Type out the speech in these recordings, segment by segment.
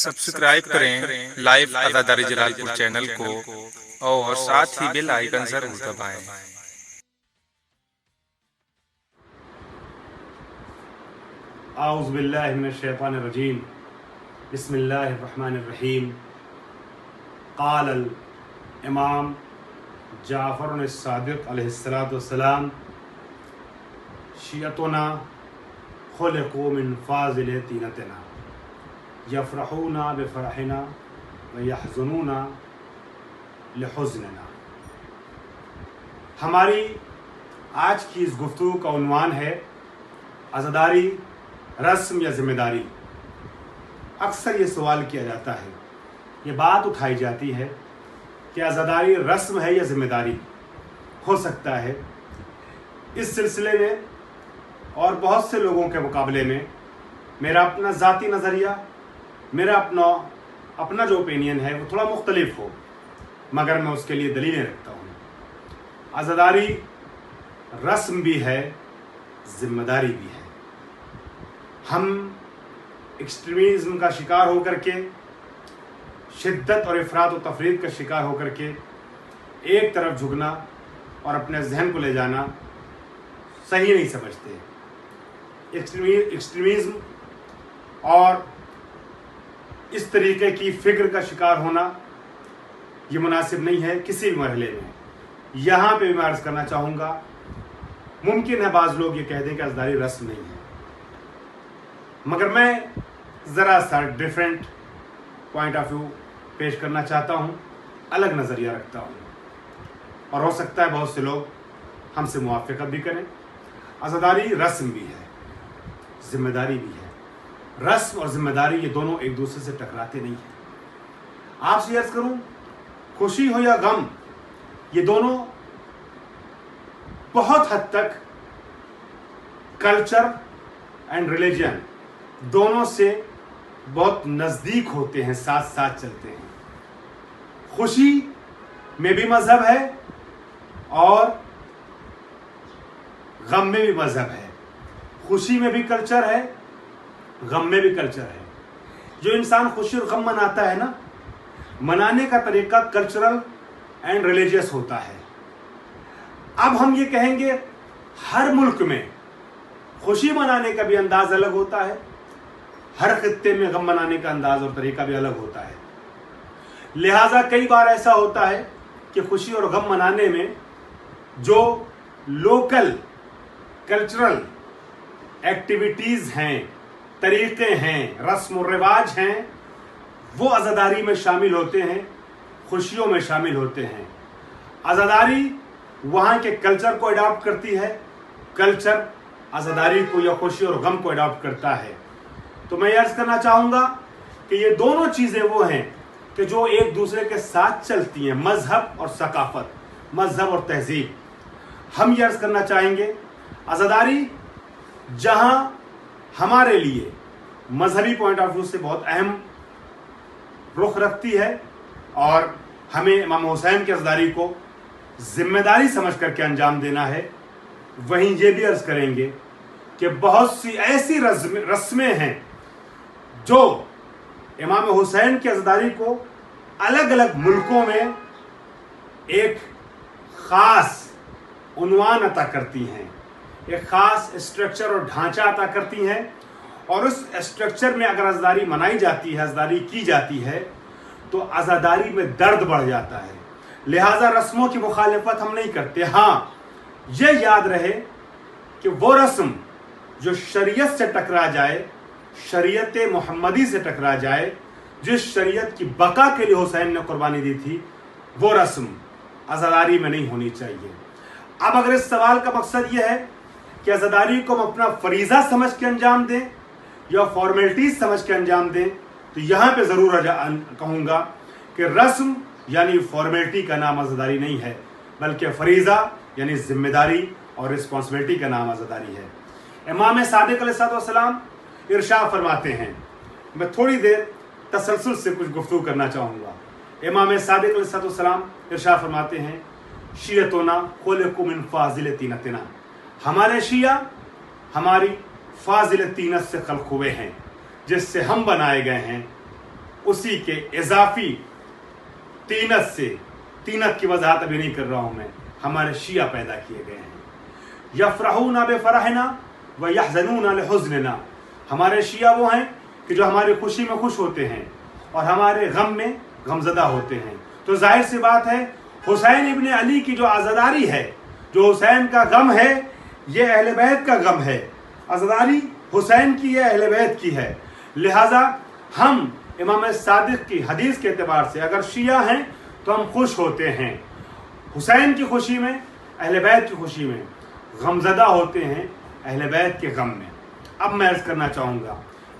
Subscribe करें live अदादारी Jalalpur channel को और साथ ही बेल आइकन जरूर दबाएं। आउज़ु बिल्लाहि मिनश शैतानिर रजीम बिस्मिल्लाहिर रहमानिर रहीम। क़ालल इमाम जाफ़र सादिक़ अलैहिस्सलातु वस्सलाम शियतुना खुलिक़ू मिन फ़ाज़िल तीनतना यफ़रहूना बिफ़रहिना व यहज़ुनूना लिहुज़्निना। हमारी आज की इस गुफ्तगू का उन्वान है अज़ादारी, रस्म या ज़िम्मेदारी। अक्सर ये सवाल किया जाता है, ये बात उठाई जाती है कि अज़ादारी रस्म है या ज़िम्मेदारी। हो सकता है इस सिलसिले में और बहुत से लोगों के मुकाबले में मेरा अपना ज़ाती नज़रिया, मेरा अपना जो ओपिनियन है वो थोड़ा मुख्तलिफ हो, मगर मैं उसके लिए दलीलें रखता हूँ। अज़ादारी रस्म भी है, ज़िम्मेदारी भी है। हम एक्सट्रीमिज़म का शिकार होकर के, शिद्दत और इफ़रात और तफरीद का शिकार होकर के एक तरफ झुकना और अपने जहन को ले जाना सही नहीं समझते। एक्सट्रीमिज़म और इस तरीके की फ़िक्र का शिकार होना ये मुनासिब नहीं है किसी भी मरहले में। यहाँ पे भी मैं अर्ज़ करना चाहूँगा, मुमकिन है बाज़ लोग ये कह दें कि अज़ादारी रस्म नहीं है, मगर मैं ज़रा सा डिफरेंट पॉइंट ऑफ व्यू पेश करना चाहता हूँ, अलग नज़रिया रखता हूँ और हो सकता है बहुत से लोग हमसे मुवाफ़क़त भी करें। अज़ादारी रस्म भी है, ज़िम्मेदारी भी है। रस्म और ज़िम्मेदारी ये दोनों एक दूसरे से टकराते नहीं हैं। आपसे अर्ज़ करूँ, खुशी हो या गम, ये दोनों बहुत हद तक कल्चर एंड रिलीजन दोनों से बहुत नज़दीक होते हैं, साथ साथ चलते हैं। खुशी में भी मज़हब है और गम में भी मज़हब है। खुशी में भी कल्चर है, गम में भी कल्चर है। जो इंसान खुशी और गम मनाता है ना, मनाने का तरीका कल्चरल एंड रिलीजियस होता है। अब हम ये कहेंगे हर मुल्क में खुशी मनाने का भी अंदाज अलग होता है, हर खित्ते में गम मनाने का अंदाज और तरीका भी अलग होता है। लिहाजा कई बार ऐसा होता है कि खुशी और गम मनाने में जो लोकल कल्चरल एक्टिविटीज़ हैं, तरीक़े हैं, रस्म और रिवाज हैं, वो अज़ादारी में शामिल होते हैं, खुशियों में शामिल होते हैं। अज़ादारी वहाँ के कल्चर को अडॉप्ट करती है, कल्चर अज़ादारी को या खुशी और गम को अडॉप्ट करता है। तो मैं अर्ज़ करना चाहूँगा कि ये दोनों चीज़ें वो हैं कि जो एक दूसरे के साथ चलती हैं, मज़हब और सकाफ़त, मज़हब और तहज़ीब। हम ये अर्ज़ करना चाहेंगे, अज़ादारी जहाँ हमारे लिए मजहबी पॉइंट ऑफ व्यू से बहुत अहम रुख रखती है और हमें इमाम हुसैन की अज़ादारी को ज़िम्मेदारी समझ करके अंजाम देना है, वहीं ये भी अर्ज़ करेंगे कि बहुत सी ऐसी रस्में हैं जो इमाम हुसैन की अज़ादारी को अलग अलग मुल्कों में एक ख़ास उन्वान अता करती हैं, एक ख़ास स्ट्रक्चर और ढांचा अता करती हैं। और उस स्ट्रक्चर में अगर अज़ादारी मनाई जाती है, अज़ादारी की जाती है, तो अज़ादारी में दर्द बढ़ जाता है। लिहाजा रस्मों की मुखालिफत हम नहीं करते। हाँ, ये याद रहे कि वो रस्म जो शरीयत से टकरा जाए, शरीयत मुहम्मदी से टकरा जाए, जिस शरीयत की बका के लिए हुसैन ने कुर्बानी दी थी, वो रस्म अज़ादारी में नहीं होनी चाहिए। अब अगर इस सवाल का मकसद ये है कि अज़ादारी को हम अपना फरीज़ा समझ के अंजाम दें या फॉर्मेलिटीज समझ के अंजाम दें, तो यहाँ पे ज़रूर कहूँगा कि रस्म यानी फॉर्मेलिटी का नाम अज़ादारी नहीं है, बल्कि फरीज़ा यानी ज़िम्मेदारी और रिस्पॉन्सिबिलिटी का नाम अज़ादारी है। इमाम सादिक़ अलैहिस्सलाम इरशाद फरमाते हैं, मैं थोड़ी देर तसलसल से कुछ गुफ्तगू करना चाहूँगा। इमाम सादिक़ अलैहिस्सलाम इरशाद फरमाते हैं, शियतुना खुलिक़ू मिन फ़ाज़िल तीनतना, हमारे शिया हमारी फाजिल तीनत से खल्क हुए हैं, जिससे हम बनाए गए हैं उसी के इजाफी तीनत से, तीनत की वजाहत अभी नहीं कर रहा हूं मैं, हमारे शिया पैदा किए गए हैं। यफरहूना बेफरहना व यहज़नूना लिहुज़्निना, हमारे शिया वो हैं कि जो हमारी खुशी में खुश होते हैं और हमारे गम में गमज़दा होते हैं। तो जाहिर सी बात है हुसैन इब्न अली की जो आज़ादारी है, जो हुसैन का गम है, ये अहले बैत का गम है। आज़ादारी हुसैन की है, अहले बैत की है। लिहाजा हम इमाम सादिक की हदीस के एतबार से अगर शिया हैं तो हम खुश होते हैं हुसैन की खुशी में, अहले बैत की खुशी में, गमज़दा होते हैं अहले बैत के गम में। अब मैं अर्ज़ करना चाहूँगा,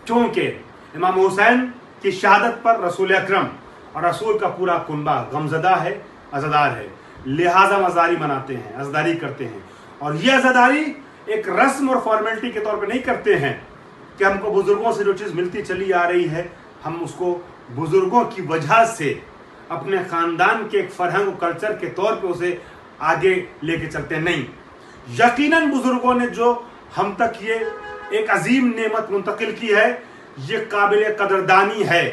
क्योंकि इमाम हुसैन की शहादत पर रसूल अकरम और रसूल का पूरा कुनबा गमज़दा है, अज़ादार है, लिहाजा मज़ारी मनाते हैं, अज़ादारी करते हैं। और ये अज़ादारी एक रस्म और फॉर्मेलिटी के तौर पे नहीं करते हैं कि हमको बुज़ुर्गों से जो चीज़ मिलती चली आ रही है हम उसको बुज़ुर्गों की वजह से अपने ख़ानदान के एक फ़रहंग और कल्चर के तौर पे उसे आगे लेके चलते हैं। नहीं, यकीनन बुज़ुर्गों ने जो हम तक ये एक अजीम नेमत मुंतकिल की है, ये काबिल कदरदानी है।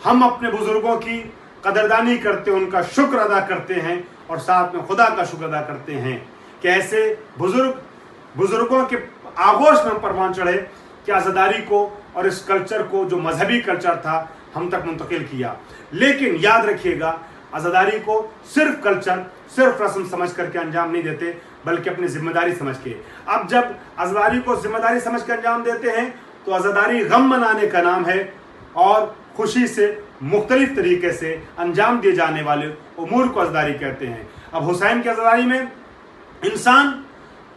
हम अपने बुज़ुर्गों की कदरदानी करते हैं, उनका शुक्र अदा करते हैं और साथ में खुदा का शुक्र अदा करते हैं कि ऐसे बुज़ुर्गों के आगोश में परवान चढ़े कि आज़ादारी को और इस कल्चर को, जो मजहबी कल्चर था, हम तक मुंतकिल किया। लेकिन याद रखिएगा, आज़ादारी को सिर्फ कल्चर, सिर्फ रस्म समझ करके अंजाम नहीं देते, बल्कि अपनी जिम्मेदारी समझ के। अब जब आज़ादारी को जिम्मेदारी समझ के अंजाम देते हैं तो आज़ादारी गम मनाने का नाम है और खुशी से मुख्तलिफ तरीके से अंजाम दिए जाने वाले उमूर को आज़ादारी कहते हैं। अब हुसैन की आज़ादारी में इंसान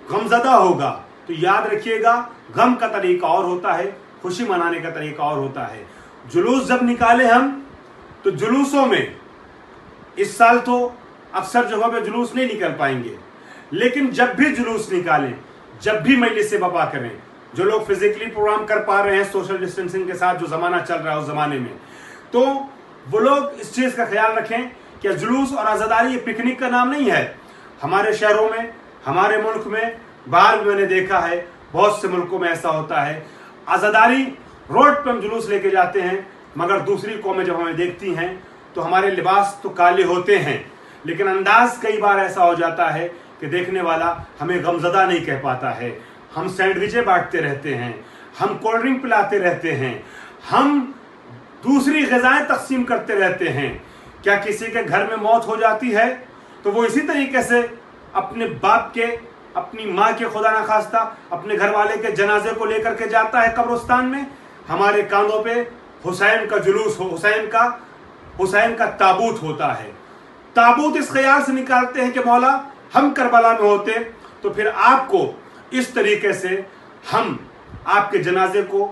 गमज़दा होगा तो याद रखिएगा, गम का तरीका और होता है, खुशी मनाने का तरीका और होता है। जुलूस जब निकाले हम तो जुलूसों में, इस साल तो अक्सर जगहों पे जुलूस नहीं निकल पाएंगे, लेकिन जब भी जुलूस निकालें, जब भी मजलिस से बपा करें, जो लोग फिजिकली प्रोग्राम कर पा रहे हैं सोशल डिस्टेंसिंग के साथ, जो ज़माना चल रहा है उस ज़माने में, तो वो लोग इस चीज़ का ख्याल रखें कि जुलूस और आज़ादारी ये पिकनिक का नाम नहीं है। हमारे शहरों में, हमारे मुल्क में, बाहर भी मैंने देखा है, बहुत से मुल्कों में ऐसा होता है, आज़ादारी रोड पर हम जुलूस लेके जाते हैं, मगर दूसरी कौमें जब हमें देखती हैं तो हमारे लिबास तो काले होते हैं, लेकिन अंदाज कई बार ऐसा हो जाता है कि देखने वाला हमें गमज़दा नहीं कह पाता है। हम सैंडविचें बांटते रहते हैं, हम कोल्ड ड्रिंक पिलाते रहते हैं, हम दूसरी ग़िज़ाएं तकसीम करते रहते हैं। क्या किसी के घर में मौत हो जाती है तो वो इसी तरीके से अपने बाप के, अपनी माँ के, खुदा ना खास्ता अपने घर वाले के जनाजे को लेकर के जाता है कब्रिस्तान में। हमारे कांधों पे हुसैन का जुलूस हो, हुसैन का ताबूत होता है। ताबूत इस ख्याल से निकालते हैं कि मौला हम करबला में होते तो फिर आपको इस तरीके से हम आपके जनाजे को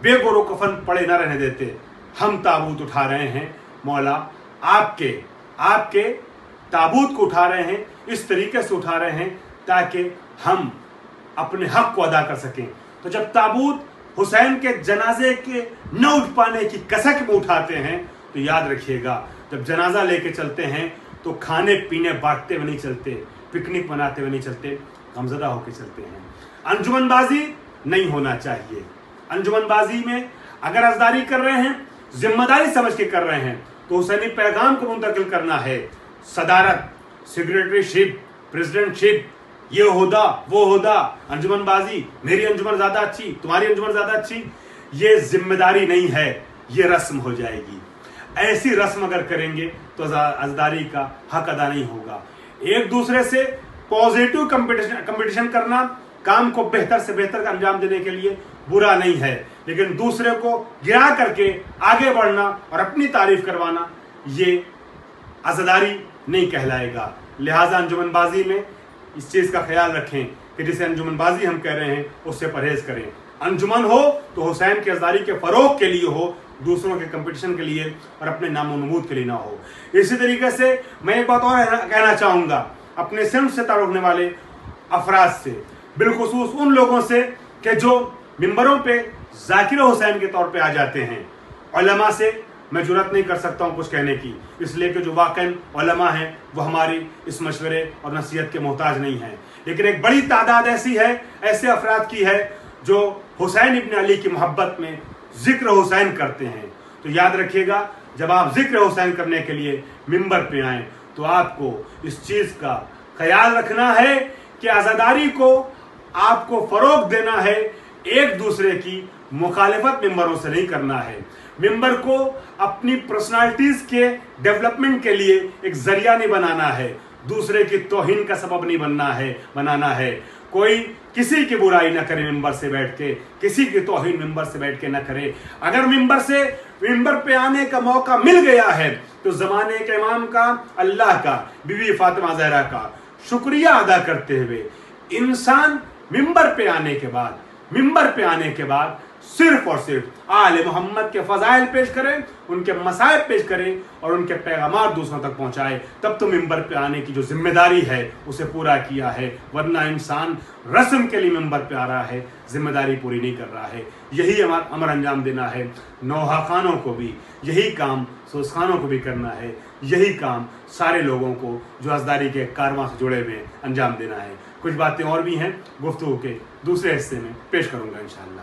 बेगोरो कफन पड़े न रहने देते। हम ताबूत उठा रहे हैं मौला, आपके ताबूत को उठा रहे हैं, इस तरीके से उठा रहे हैं ताकि हम अपने हक को अदा कर सकें। तो जब ताबूत हुसैन के जनाजे के न उठ पाने की कसक में उठाते हैं तो याद रखिएगा, जब जनाजा लेके चलते हैं तो खाने पीने बांटते हुए नहीं चलते, पिकनिक मनाते हुए नहीं चलते, गमज़दा होकर चलते हैं। अंजुमनबाजी नहीं होना चाहिए। अंजुमनबाजी में अगर आज़ादारी कर रहे हैं, जिम्मेदारी समझ के कर रहे हैं, तो हुसैनी पैगाम को मुंतकिल करना है। सदारत, सेक्रेटरीशिप, प्रेसिडेंटशिप, ये होदा वो होदा, अंजुमनबाजी, मेरी अंजुमन ज़्यादा अच्छी, तुम्हारी अंजुमन ज़्यादा अच्छी, ये जिम्मेदारी नहीं है, ये रस्म हो जाएगी। ऐसी रस्म अगर करेंगे तो आज़ादारी का हक अदा नहीं होगा। एक दूसरे से पॉजिटिव कंपटीशन करना काम को बेहतर से बेहतर अंजाम देने के लिए बुरा नहीं है, लेकिन दूसरे को गिरा करके आगे बढ़ना और अपनी तारीफ करवाना ये आज़ादारी नहीं कहलाएगा। लिहाजा अंजुमनबाजी में इस चीज़ का ख्याल रखें कि जिसे अंजुमनबाजी हम कह रहे हैं उससे परहेज करें। अंजुमन हो तो हुसैन की आज़ादारी के फ़रोग के लिए हो, दूसरों के कंपटीशन के लिए और अपने नामो नमूद के लिए ना हो। इसी तरीके से मैं एक बात और कहना चाहूँगा अपने सिंध से ताल्लुक़ रखने वाले अफराद से, बिलखुसूस उन लोगों से कि जो मिंबरों पे ज़ाकिर हुसैन के तौर पे आ जाते हैं। उलमा से मैं जुर्रत नहीं कर सकता हूँ कुछ कहने की, इसलिए कि जो वाक़ई उलमा हैं वो हमारी इस मशवरे और नसीहत के मोहताज नहीं हैं, लेकिन एक बड़ी तादाद ऐसी है, ऐसे अफराद की है जो हुसैन इब्न अली की मोहब्बत में ज़िक्र हुसैन करते हैं। تو یاد رکھیے گا جب آپ ذکر حسین کرنے کے لیے ممبر پہ آئیں تو آپ کو اس چیز کا خیال رکھنا ہے کہ عزاداری کو آپ کو فروغ دینا ہے، ایک دوسرے کی مخالفت ممبروں سے نہیں کرنا ہے. ممبر کو اپنی پرسنالٹیز کے ڈیولپمنٹ کے لیے ایک ذریعہ نہیں بنانا ہے، دوسرے کی توہین کا سبب نہیں بنانا ہے. کوئی کسی کی برائی نہ کرے ممبر سے بیٹھ کے، کسی کی توہین ممبر سے بیٹھ کے نہ کرے. اگر ممبر پہ آنے کا موقع مل گیا ہے تو زمانے کے امام کا، اللہ کا، بی بی فاطمہ زہرا کا شکریہ ادا کرتے ہوئے انسان ممبر پہ آنے کے بعد صرف اور صرف آل محمد کے فضائل پیش کرے، ان کے مصائب پیش کرے اور ان کے پیغامات دوسروں تک پہنچائے، تب تو ممبر پہ آنے کی جو ذمہ داری ہے اسے پورا کیا ہے. ورنہ انسان رسم کے لیے ممبر پہ آ رہا ہے، ذمہ داری پوری نہیں کر رہا ہے. یہی امر انجام دینا ہے. نوحہ خانوں کو بھی یہی کام، سوز خانوں کو بھی کرنا ہے، یہی کام سارے لوگوں کو جو عزاداری کے کارواں سے جڑے ہوئے انجام دینا ہے. کچھ باتیں اور بھی ہیں، گفتگو کے دوسرے حصے میں پیش کروں گا انشاءاللہ.